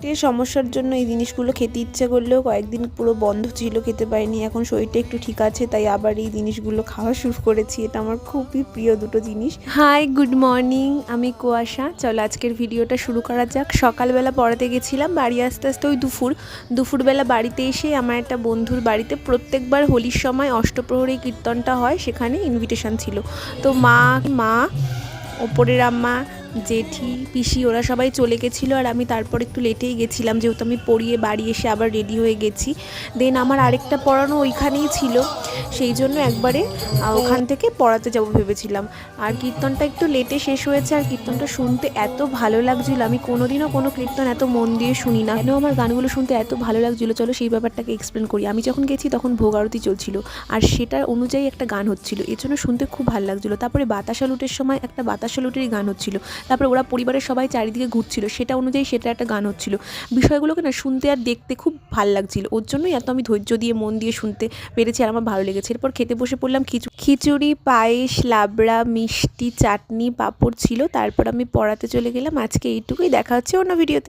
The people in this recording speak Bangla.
পেটের সমস্যার জন্য এই জিনিসগুলো খেতে ইচ্ছে করলেও কয়েকদিন পুরো বন্ধ ছিল, খেতে পারিনি। এখন শরীরটা একটু ঠিক আছে, তাই আবার এই জিনিসগুলো খাওয়া শুরু করেছি। এটা আমার খুবই প্রিয় দুটো জিনিস। হাই, গুড মর্নিং, আমি কুয়াশা। চলো আজকের ভিডিওটা শুরু করা যাক। সকালবেলা পড়াতে গেছিলাম, বাড়ি আস্তে আস্তে ওই দুপুরবেলা বাড়িতে এসে আমার একটা বন্ধুর বাড়িতে প্রত্যেকবার হোলির সময় অষ্টপ্রহরী কীর্তনটা হয়, সেখানে ইনভিটেশন ছিল। তো মা ওপরের আম্মা, জেঠি, পিসি ওরা সবাই চলে গেছিলো, আর আমি তারপর একটু লেটেই গেছিলাম, যেহেতু আমি পড়িয়ে বাড়ি এসে আবার রেডি হয়ে গেছি। দেন আমার আরেকটা পড়ানো ওইখানেই ছিল, সেই জন্য একবারে ওখান থেকে পড়াতে যাবো ভেবেছিলাম। আর কীর্তনটা একটু লেটে শেষ হয়েছে, আর কীর্তনটা শুনতে এত ভালো লাগছিলো। আমি কোনোদিনও কোনো কীর্তন এত মন দিয়ে শুনি না, কেন আমার গানগুলো শুনতে এত ভালো লাগছিলো। চলো সেই ব্যাপারটাকে এক্সপ্লেন করি। আমি যখন গেছি তখন ভোগ আরতি চলছিল, আর সেটার অনুযায়ী একটা গান হচ্ছিলো, এর জন্য শুনতে খুব ভালো লাগছিলো। তারপরে বাতাসা লুটের সময় একটা বাতাসা লুটেরই গান হচ্ছিলো। তারপরে ওরা পরিবারের সবাই চারিদিকে ঘুরছিল, সেটা অনুযায়ী সেটা একটা গান হচ্ছিল। বিষয়গুলোকে না শুনতে আর দেখতে খুব ভালো লাগছিল, ওর জন্যই এত আমি ধৈর্য দিয়ে মন দিয়ে শুনতে পেরেছি, আর আমার ভালো লেগেছে। এরপর খেতে বসে পড়লাম। খিচুড়ি, পায়েস, লাবড়া, মিষ্টি, চাটনি, পাঁপড় ছিল। তারপর আমি পড়াতে চলে গেলাম। আজকে এইটুকুই, দেখা হচ্ছে অন্য ভিডিওতে।